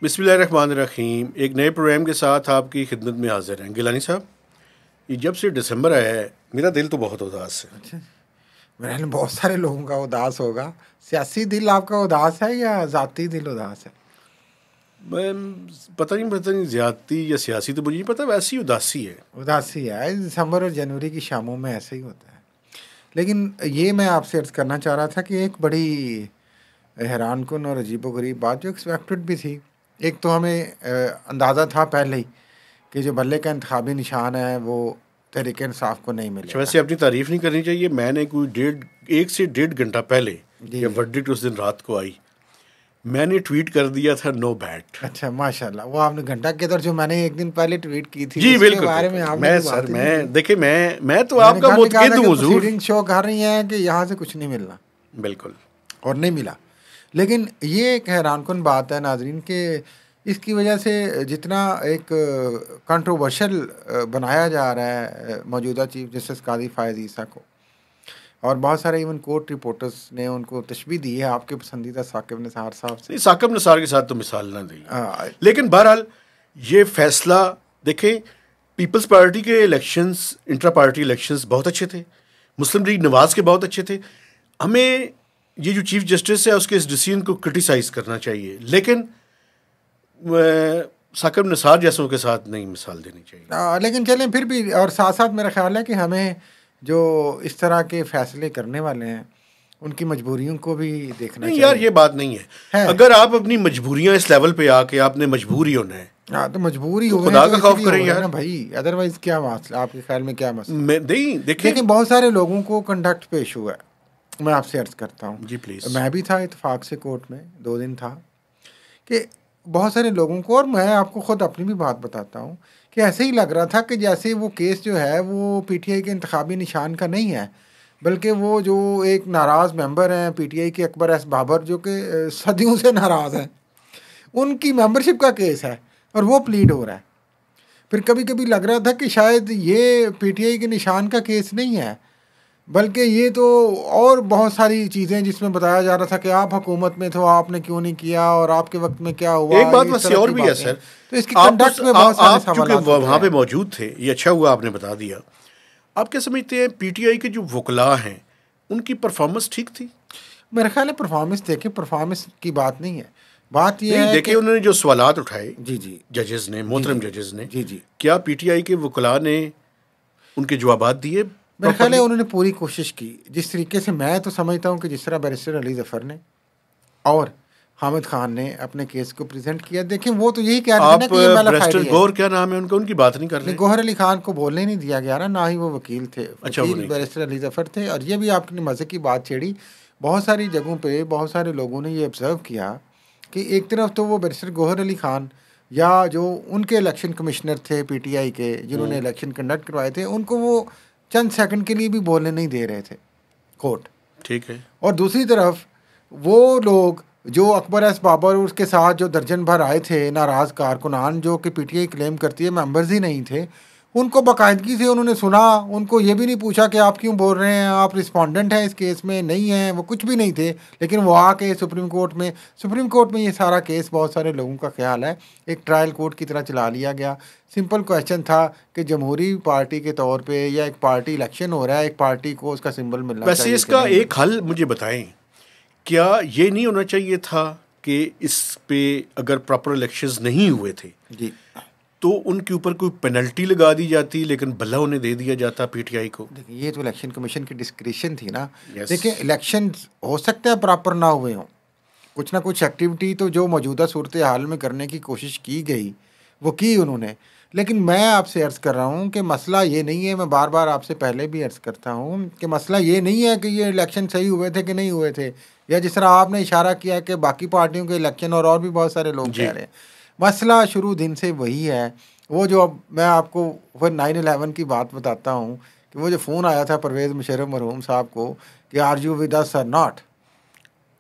बिस्मिल्लाहिर्रहमानिर्रहीम। एक नए प्रोग्राम के साथ आपकी खिदमत में हाजिर हैं। गिलानी साहब, ये जब से दिसंबर आया है मेरा दिल तो बहुत उदास है। अच्छा, मेरे ख्याल में बहुत सारे लोगों का उदास होगा। सियासी दिल आपका उदास है या ज़ाती दिल उदास है? मैं पता नहीं ज़्यादती या सियासी तो मुझे नहीं पता, वैसी उदासी है। उदासी है, दिसंबर और जनवरी की शामों में ऐसे ही होता है। लेकिन ये मैं आपसे अर्ज़ करना चाह रहा था कि एक बड़ी हैरानकुन और अजीबोगरीब बात जो एक्सपेक्टेड भी थी। एक तो हमें अंदाज़ा था पहले ही कि जो बल्ले का इंतखाबी निशान है वो तहरीक इंसाफ को नहीं मिलेगा। वैसे अपनी तारीफ नहीं करनी चाहिए। मैंने कोई 1 से 1.5 घंटा पहले या वर्डिक्ट उस दिन रात को आई, मैंने ट्वीट कर दिया था नो बैट। अच्छा, माशाल्लाह, वो आपने घंटा के अंदर जो मैंने एक दिन पहले ट्वीट की थी जी बिल्कुल, बारे में आपने मैं सर मैं देखिए मैं तो आपका मुतक़िद हूं हुजूर। शो कर रही हैं कि यहाँ से कुछ नहीं मिलना, बिल्कुल, और नहीं मिला। लेकिन ये एक हैरानकुन बात है नाजरीन के इसकी वजह से जितना एक कंट्रोवर्शियल बनाया जा रहा है मौजूदा चीफ जस्टिस काजी फ़ायज़ ईसा को, और बहुत सारे इवन कोर्ट रिपोर्टर्स ने उनको तशबीह दी है आपके पसंदीदा साकिब निसार साहब से। साकिब निसार के साथ तो मिसाल ना दी, लेकिन बहरहाल ये फैसला देखें, पीपल्स पार्टी के इलेक्शंस, इंट्रा पार्टी इलेक्शंस बहुत अच्छे थे, मुस्लिम लीग नवाज के बहुत अच्छे थे। हमें ये जो चीफ जस्टिस है उसके इस डिसीजन को क्रिटिसाइज़ करना चाहिए, लेकिन साकिब निसार जैसों के साथ नहीं मिसाल देनी चाहिए। लेकिन चलें फिर भी, और साथ साथ मेरा ख्याल है कि हमें जो इस तरह के फैसले करने वाले हैं उनकी मजबूरियों को भी देखना चाहिए। यार ये बात नहीं है। अगर आप अपनी मजबूरियां इस लेवल पे आके आपने मजबूर ही होना है, हाँ तो मजबूरी हो, खुदा का खौफ करें यार भाई, अदरवाइज क्या मसला आपके ख्याल में, क्या मसला? नहीं देखिए, लेकिन बहुत सारे लोगों को कंडक्ट पेश हुआ है। मैं आपसे अर्ज करता हूँ जी प्लीज़। मैं भी था इत्तेफाक से कोर्ट में 2 दिन था कि बहुत सारे लोगों को, और मैं आपको ख़ुद अपनी भी बात बताता हूँ कि ऐसे ही लग रहा था कि जैसे वो केस जो है वो पीटीआई के इंतखाबी निशान का नहीं है, बल्कि वो जो एक नाराज़ मेंबर हैं पीटीआई के अकबर एस बाबर, जो कि सदियों से नाराज़ हैं, उनकी मेंबरशिप का केस है और वो प्लीड हो रहा है। फिर कभी कभी लग रहा था कि शायद ये पीटीआई के निशान का केस नहीं है, बल्कि ये तो और बहुत सारी चीज़ें जिसमें बताया जा रहा था कि आप हुकूमत में थे, आपने क्यों नहीं किया, और आपके वक्त में क्या हुआ। एक बात वैसे और भी है सर, तो इसकी कंडक्ट में बहुत सारे सवाल आप वहाँ पे मौजूद थे, ये अच्छा हुआ आपने बता दिया। आप क्या समझते हैं पीटीआई के जो वकला हैं उनकी परफॉर्मेंस ठीक थी? मेरे ख्याल है परफॉर्मेंस, देखें परफॉर्मेंस की बात नहीं है, बात ये है देखिए उन्होंने जो सवालात उठाए जी जजेस ने, मोहतरम जजेस ने, जी, क्या पीटीआई के वकला ने उनके जवाबात दिए? मेरे ख्याल है उन्होंने पूरी कोशिश की, जिस तरीके से मैं तो समझता हूँ कि जिस तरह बैरिस्टर अली ज़फ़र ने और हामिद खान ने अपने केस को प्रेजेंट किया। देखें वो तो यही कह रहे थे ना कि ये बैरिस्टर गौहर, क्या नाम है उनका, उनकी बात नहीं कर रहे। गौहर अली खान को बोलने नहीं दिया गया ना ही वो वकील थे। अच्छा, वकील बैरिस्टर अली ज़फ़र थे। और ये भी आपने मज़े की बात छेड़ी, बहुत सारी जगहों पे बहुत सारे लोगों ने ये ऑब्ज़र्व किया कि एक तरफ तो वो बैरिस्टर गौहर अली खान या जो उनके इलेक्शन कमिश्नर थे पीटीआई के, जिन्होंने इलेक्शन कंडक्ट करवाए थे, उनको वो चंद सेकंड के लिए भी बोलने नहीं दे रहे थे कोर्ट, ठीक है। और दूसरी तरफ वो लोग जो अकबर एस बाबर और उसके साथ जो दर्जन भर आए थे नाराज़ कारकुनान, जो कि पीटीआई क्लेम करती है मेंबर्स ही नहीं थे, उनको बाकायदगी से उन्होंने सुना। उनको ये भी नहीं पूछा कि आप क्यों बोल रहे हैं, आप रिस्पोंडेंट हैं इस केस में, नहीं हैं, वो कुछ भी नहीं थे। लेकिन वो आके सुप्रीम कोर्ट में ये सारा केस, बहुत सारे लोगों का ख्याल है, एक ट्रायल कोर्ट की तरह चला लिया गया। सिंपल क्वेश्चन था कि जमहूरी पार्टी के तौर पे या एक पार्टी इलेक्शन हो रहा है, एक पार्टी को उसका सिंबल मिलना चाहिए। वैसे इसका एक हल मुझे बताएं, क्या ये नहीं होना चाहिए था कि इस पे अगर प्रॉपर इलेक्शंस नहीं हुए थे जी तो उनके ऊपर कोई पेनल्टी लगा दी जाती, लेकिन भला उन्हें दे दिया जाता पीटीआई को? देखिए ये तो इलेक्शन कमीशन की डिस्क्रिशन थी ना। देखिए इलेक्शन हो सकता है प्रॉपर ना हुए हों, कुछ ना कुछ एक्टिविटी तो जो मौजूदा सूरत हाल में करने की कोशिश की गई वो की उन्होंने। लेकिन मैं आपसे अर्ज़ कर रहा हूँ कि मसला ये नहीं है, मैं बार बार आपसे पहले भी अर्ज़ करता हूँ कि मसला ये नहीं है कि ये इलेक्शन सही हुए थे कि नहीं हुए थे, या जिस तरह आपने इशारा किया कि बाकी पार्टियों के इलेक्शन और भी बहुत सारे लोग कह रहे हैं। मसला शुरू दिन से वही है। वो जो अब मैं आपको फिर 9/11 की बात बताता हूँ कि वो जो फ़ोन आया था परवेज़ मुशर्रफ मरहूम साहब को कि आर यू विद अस और नॉट,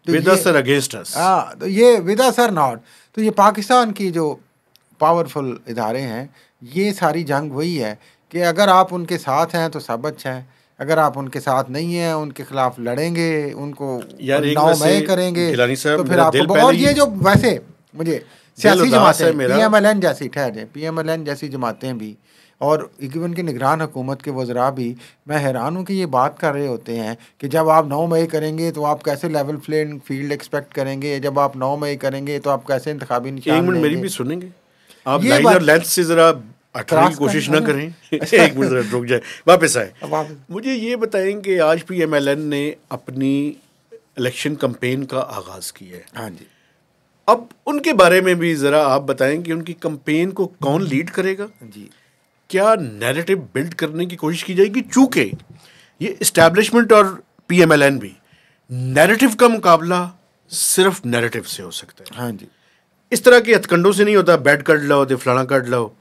विद अस और अगेंस्ट अस। हाँ, तो ये विद अस और नॉट, तो ये पाकिस्तान की जो पावरफुल इदारे हैं, ये सारी जंग वही है कि अगर आप उनके साथ हैं तो सब अच्छा है, अगर आप उनके साथ नहीं हैं, उनके खिलाफ लड़ेंगे, उनको नाउमय करेंगे, तो फिर आपको। और ये जो वैसे मुझे सियासी जमातें, PMLN जैसी ठहर PMLN जैसी जमातें भी और इवन के निगरान हुकूमत के वज़रा भी, मैं हैरान हूँ कि ये बात कर रहे होते हैं कि जब आप 9 मई करेंगे तो आप कैसे लेवल प्लेइंग फील्ड एक्सपेक्ट करेंगे, जब आप 9 मई करेंगे तो आप कैसे इंतखाबी निशान लेंगे। एक मिनट मेरी भी सुनेंगे आप, लाइन और लेंथ से ज़रा हटने की कोशिश ना करें। एक मिनट ज़रा रुक जाए, वापस आए। मुझे ये बताएं कि आज PMLN ने अपनी इलेक्शन कैंपेन का आगाज़ किया है। हाँ जी। अब उनके बारे में भी ज़रा आप बताएं कि उनकी कैंपेन को कौन लीड करेगा जी, क्या नैरेटिव बिल्ड करने की कोशिश की जाएगी, चूँकि ये इस्टेब्लिशमेंट और PMLN भी नैरेटिव का मुकाबला सिर्फ नैरेटिव से हो सकता है। हाँ जी, इस तरह के हथकंडों से नहीं होता, बेड कट लो तो फलाना कट लो,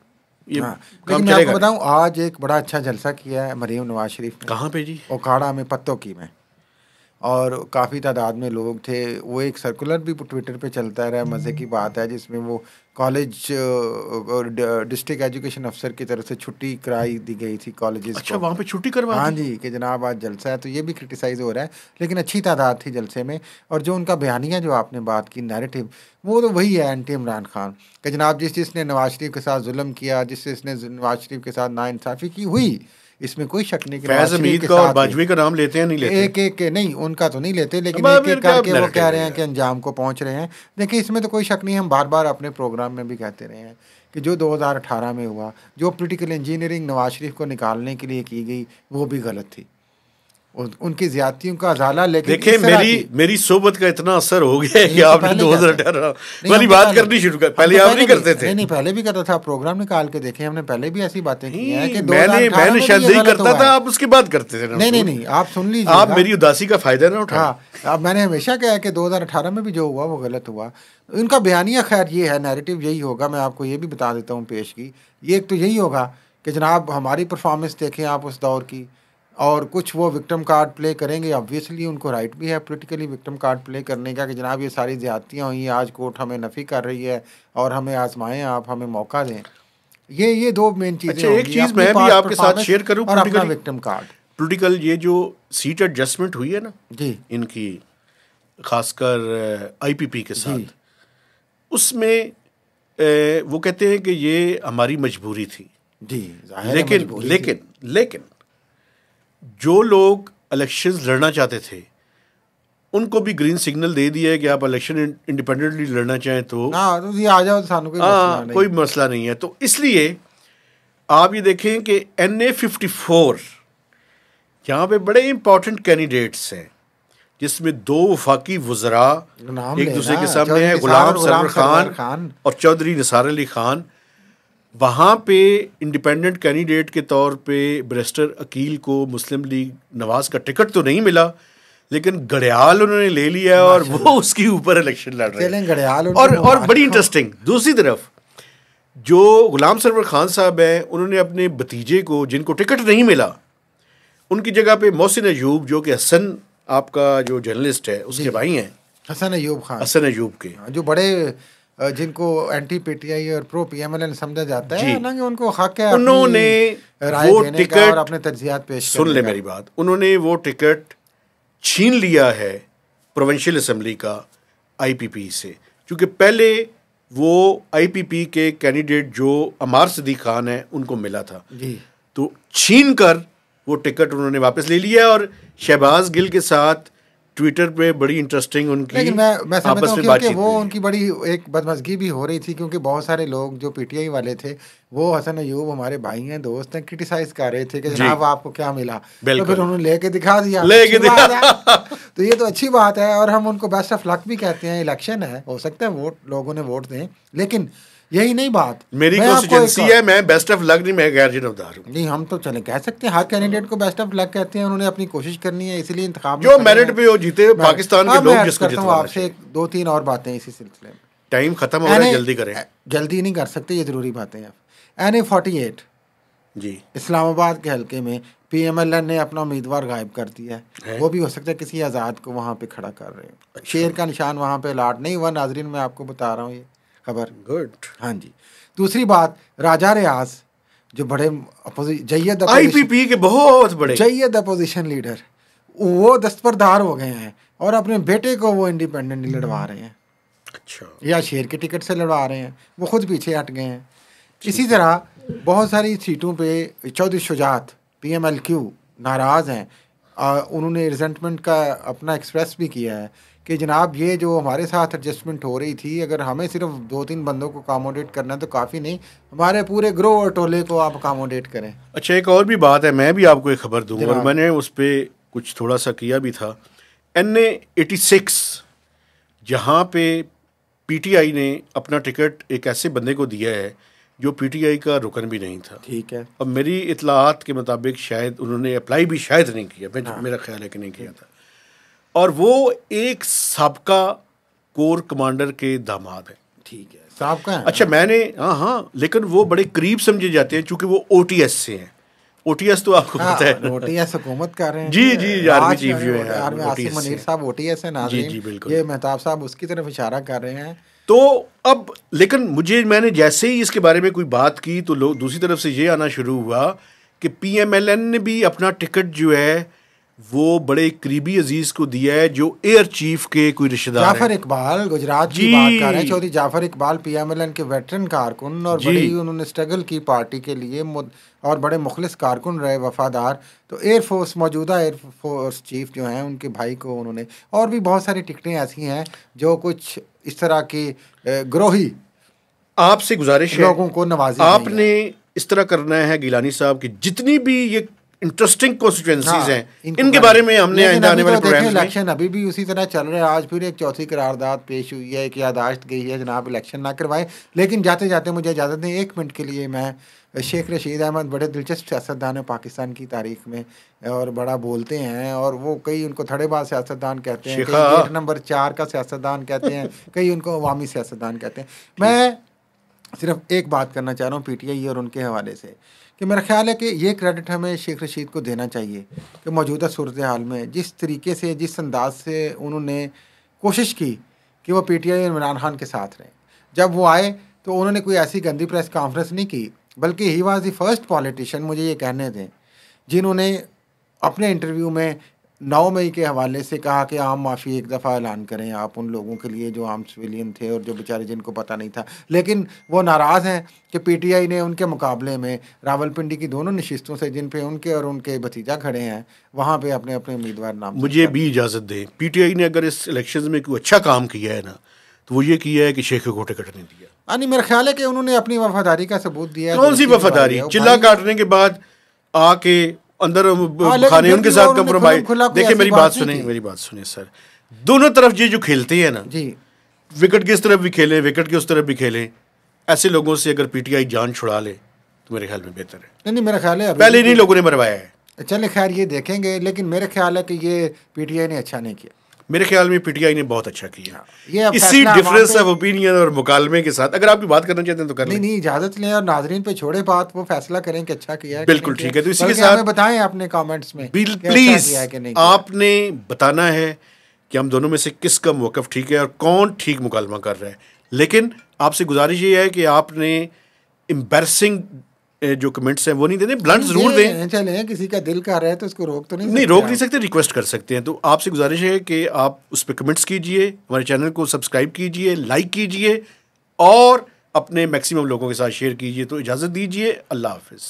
ये लेकिन मैं आपको बताऊं आज एक बड़ा अच्छा जलसा किया है मरीम नवाज शरीफ ने। कहाँ पे जी? ओखाड़ा में, पत्तों की में, और काफ़ी तादाद में लोग थे। वो एक सर्कुलर भी ट्विटर पे चलता रहा, मज़े की बात है, जिसमें वो कॉलेज और डिस्ट्रिक्ट एजुकेशन अफसर की तरफ से छुट्टी कराई दी गई थी कॉलेजेस अच्छा, वहाँ पे छुट्टी करवा? हाँ जी, कि जनाब आज जलसा है, तो ये भी क्रिटिसाइज़ हो रहा है, लेकिन अच्छी तादाद थी जलसे में। और जो उनका बयानिया जो आपने बात की नैरेटिव, वो तो वही है एंटी इमरान खान कि जनाब जिसने नवाज शरीफ के साथ जुल्म किया, जिसने नवाज शरीफ के साथ नाइंसाफ़ी की हुई, इसमें कोई शक नहीं कि फैज़ हमीद का और बाजवी का नाम लेते हैं, नहीं लेते? एक नहीं, उनका तो नहीं लेते, लेकिन एक एक करके वो कह रहे हैं कि अंजाम को पहुंच रहे हैं। देखिए इसमें तो कोई शक नहीं, हम बार बार अपने प्रोग्राम में भी कहते रहे हैं कि जो 2018 में हुआ, जो पॉलिटिकल इंजीनियरिंग नवाज शरीफ को निकालने के लिए की गई, वो भी गलत थी, उनकी ज्यादतियों का अजाला। लेकिन देखिए मेरी सोबत का इतना असर हो गया है कि आपने 2018 वाली बात करनी शुरू कर। पहले आप नहीं करते थे? नहीं, पहले भी करता था, प्रोग्राम निकाल के देखे हमने, पहले भी ऐसी बातें की हैं कि मैंने शायद नहीं करता था, आप उसकी बात करते थे। नहीं, आप सुन लीजिए, आप मेरी उदासी का फायदा ना उठा। अब मैंने हमेशा कहा कि 2018 में भी जो हुआ वो गलत हुआ। उनका बयानिया खैर ये है, नैरेटिव यही होगा। मैं आपको ये भी बता देता हूँ पेश की, ये एक तो यही होगा कि जनाब हमारी परफॉर्मेंस देखें आप उस दौर की, और कुछ वो विक्टिम कार्ड प्ले करेंगे। ऑब्वियसली उनको राइट भी है पॉलिटिकली विक्टिम कार्ड प्ले करने का कि जनाब ये सारी ज़्यादतियाँ हुई, आज कोर्ट हमें नफ़ी कर रही है और हमें आजमाएं, आप हमें मौका दें। ये दो मेन चीज़ें। अच्छा, एक चीज़ मैं भी आपके साथ शेयर करूँ, और अपना विक्टिम कार्ड, पॉलिटिकल ये जो सीट एडजस्टमेंट हुई है ना जी इनकी, खासकर IPP के साथ, उसमें वो कहते हैं कि ये हमारी मजबूरी थी जी। लेकिन जो लोग इलेक्शंस लड़ना चाहते थे उनको भी ग्रीन सिग्नल दे दिया है कि आप इलेक्शन इंडिपेंडेंटली लड़ना चाहें तो आ जाओ, सानू कोई मसला नहीं है। तो इसलिए आप ये देखें कि NA-54 यहाँ पे बड़े इंपॉर्टेंट कैंडिडेट्स हैं, जिसमें 2 वफाकी वज़रा एक दूसरे के सामने हैं, गुलाम सरवर खान और चौधरी निसार अली खान। वहाँ पे इंडिपेंडेंट कैंडिडेट के तौर पे बैरिस्टर अकील को मुस्लिम लीग नवाज का टिकट तो नहीं मिला, लेकिन घड़ियाल उन्होंने ले लिया और वो उसके ऊपर इलेक्शन लड़ रहे हैं। और बड़ी इंटरेस्टिंग, दूसरी तरफ जो गुलाम सरवर खान साहब हैं, उन्होंने अपने भतीजे को, जिनको टिकट नहीं मिला, उनकी जगह पे मोहसिन अयूब, जो कि हसन आपका जो जर्नलिस्ट है उसके भाई हैं, हसन अयूब के, जो बड़े जिनको एंटी PTI और प्रो PMLN समझा जाता है ना, कि उनको हक है उन्होंने वो टिकट और अपने तज्जियात पेश करने का। सुन ले मेरी बात, उन्होंने वो टिकट छीन लिया है प्रोविंशियल असेंबली का IPP से, क्योंकि पहले वो IPP के कैंडिडेट जो अमार सदीक खान है उनको मिला था जी, तो छीन कर वो टिकट उन्होंने वापस ले लिया। और शहबाज गिल के साथ ट्विटर पे बड़ी इंटरेस्टिंग उनकी, लेकिन मैं समझता हूँ क्योंकि वो उनकी बड़ी एक बदमज़गी भी हो रही थी, क्योंकि बहुत सारे लोग जो PTI वाले थे, वो हसन अयूब हमारे भाई हैं, दोस्त हैं, क्रिटिसाइज कर रहे थे कि जनाब आपको क्या मिला, तो फिर उन्होंने लेके दिखा दिया, तो ये तो अच्छी बात है, और हम उनको बेस्ट ऑफ लक भी कहते हैं। इलेक्शन है, हो सकता है लोगों ने वोट दें, लेकिन यही नहीं बात। मेरी कॉन्स्टिट्यूएंसी है, मैं बेस्ट ऑफ लक नहीं, मैं गैर जिम्मेदार हूं। नहीं, हम तो चले कह सकते हैं, हर कैंडिडेट को बेस्ट ऑफ लक कहते हैं, उन्होंने अपनी कोशिश करनी है, इसीलिए इंतखाब जो मेरिट पे हो जीते, पाकिस्तान के लोग जिसको जितवाना है। आपसे 2-3 और बातें इसी सिलसिले में, टाइम खत्म हो रहा है, जल्दी करें। जल्दी नहीं कर सकते, ये जरूरी बातें हैं। NA-48 जी, इस्लामाबाद के हल्के में PMLN ने अपना उम्मीदवार गायब कर दिया है। वो भी हो सकता है किसी आज़ाद को वहाँ पे खड़ा कर रहे हैं। शेर का निशान वहाँ पे अलाट नहीं हुआ, नाजरीन मैं आपको बता रहा हूँ ये खबर। गुड। हाँ जी। दूसरी बात, राजा रियाज जो बड़े जय्यद आईपीपी के बहुत बड़े जय्यद अपोजिशन लीडर, वो दस्तबरदार हो गए हैं और अपने बेटे को वो इंडिपेंडेंटली लड़वा रहे हैं। अच्छा, या शेर के टिकट से लड़वा रहे हैं, वो खुद पीछे हट गए हैं। इसी तरह बहुत सारी सीटों पे चौधरी शुजात PMLQ नाराज़ हैं। उन्होंने रिजेंटमेंट का अपना एक्सप्रेस भी किया है कि जनाब ये जो हमारे साथ एडजस्टमेंट हो रही थी, अगर हमें सिर्फ 2-3 बंदों को अकोमोडेट करना है तो काफ़ी नहीं, हमारे पूरे ग्रोह और टोले को आप अकोमोडेट करें। अच्छा, एक और भी बात है, मैं भी आपको एक खबर दूंगा और मैंने उस पर कुछ थोड़ा सा किया भी था। NA86 जहाँ पे PTI ने अपना टिकट एक ऐसे बंदे को दिया है जो PTI का रुकन भी नहीं था। ठीक है। और मेरी इतलात के मुताबिक शायद उन्होंने अप्लाई भी शायद नहीं किया, मेरा ख्याल है कि नहीं किया था। और वो एक साबका कोर कमांडर के दामाद है। ठीक है, साबका है। अच्छा, मैंने हाँ, लेकिन वो बड़े करीब समझे जाते हैं चूंकि वो OTS से हैं। OTS तो आपको पता है, OTS हुकूमत कर रहे हैं। जी, आर्मी चीफ जो है आसिफ मनीर साहब OTS है। नाज़रीन, जी बिल्कुल, ये मेहताब साहब उसकी तरफ इशारा कर रहे हैं। तो अब लेकिन मैंने जैसे ही इसके बारे में कोई बात की तो लोग दूसरी तरफ से ये आना शुरू हुआ कि PMLN ने भी अपना टिकट जो है वो बड़े करीबी अजीज को दिया है जो एयर चीफ के कोई रिश्तेदार है। जाफर इकबाल गुजरात की बात कर रहे हैं। चौधरी जाफर इकबाल PMLN के वेटरन कारकुन और बड़ी उन्होंने स्ट्रगल की पार्टी के लिए और बड़े मुखलिस कारकुन रहे, वफादार। तो एयरफोर्स मौजूदा एयरफोर्स चीफ जो हैं उनके भाई को उन्होंने, और भी बहुत सारी टिकटें ऐसी हैं जो कुछ इस तरह की ग्रोही आपसे गुजारिश है लोगों को नवाजी। आपने इस तरह करना है गिलानी साहब की जितनी भी ये इंटरेस्टिंग कॉन्स्टिट्यूएंसीज हैं इनके बारे में हमने आने वाले प्रोग्राम में। इलेक्शन अभी भी उसी तरह चल रहा है। आज फिर एक चौथी करारदाद पेश हुई है, एक यादाश्त गई है जनाब इलेक्शन ना करवाएं। लेकिन जाते जाते मुझे इजाज़त दें 1 मिनट के लिए। मैं शेख रशीद अहमद बड़े दिलचस्प सियासतदान है पाकिस्तान की तारीख में और बड़ा बोलते हैं, और वो कई उनको थड़ेबाज सियासतदान कहते हैं, कई गेट नंबर 4 का सियासतदान कहते हैं, कई उनको अवामी सियासतदान कहते हैं। मैं सिर्फ एक बात करना चाह रहा हूँ PTI और उनके हवाले से कि मेरा ख्याल है कि ये क्रेडिट हमें शेख रशीद को देना चाहिए कि मौजूदा सूरत हाल में जिस तरीके से, जिस अंदाज से उन्होंने कोशिश की कि वो PTI और इमरान खान के साथ रहें। जब वो आए तो उन्होंने कोई ऐसी गंदी प्रेस कॉन्फ्रेंस नहीं की, बल्कि he was the first politician, मुझे ये कहने दें, जिन्होंने अपने इंटरव्यू में 9 मई के हवाले से कहा कि आम माफ़ी एक दफ़ा ऐलान करें आप उन लोगों के लिए जो आम सिविलियन थे और जो बेचारे जिनको पता नहीं था। लेकिन वो नाराज़ हैं कि PTI ने उनके मुकाबले में रावलपिंडी की दोनों नशिस्तों से, जिन पे उनके और उनके भतीजा खड़े हैं, वहाँ पे अपने अपने उम्मीदवार नाम। मुझे भी इजाज़त दें, PTI ने अगर इस इलेक्शन में कोई अच्छा काम किया है ना तो वो ये किया है कि शेख को टिकट नहीं दिया। नहीं, मेरा ख्याल है कि उन्होंने अपनी वफादारी का सबूत दिया। कौन सी वफादारी? चिल्ला काटने के बाद आके अंदर खाने उनके साथ कंप्रोमाइज। देखिए मेरी बात सुने सर, दोनों तरफ ये जो खेलते हैं ना जी, विकेट की इस तरफ भी खेलें, विकेट की उस तरफ भी खेलें, ऐसे लोगों से अगर PTI जान छुड़ा ले तो मेरे ख्याल में बेहतर है। नहीं, मेरा ख्याल है पहले इन्हीं लोगों ने मरवाया है। चले खैर ये देखेंगे, लेकिन मेरे ख्याल है कि ये PTI ने अच्छा नहीं किया। मेरे ख्याल में PTI ने बहुत अच्छा किया। ये इसी डिफरेंस ऑफ ओपिनियन और मुकालमे के साथ अगर आप भी बात करना चाहते हैं तो कर लें। नहीं, इजाजत लें और नाजरीन पे छोड़े बात, वो फैसला करें कि अच्छा किया है। बिल्कुल ठीक है। तो इसी के साथ बताएं अपने कमेंट्स में प्लीज, आपने बताना है कि हम दोनों में से किसका मौक़िफ़ ठीक है और कौन ठीक मुकालमा कर रहा है। लेकिन आपसे गुजारिश ये है कि आपने एम्बैरसिंग जो कमेंट्स हैं वो नहीं देने, ब्लंट जरूर दें। चले किसी का दिल कर रहा है तो उसको रोक तो नहीं रोक नहीं सकते, रिक्वेस्ट कर सकते हैं। तो आपसे गुजारिश है कि आप उस पर कमेंट्स कीजिए, हमारे चैनल को सब्सक्राइब कीजिए, लाइक कीजिए और अपने मैक्सिमम लोगों के साथ शेयर कीजिए। तो इजाज़त दीजिए, अल्लाह हाफिज़।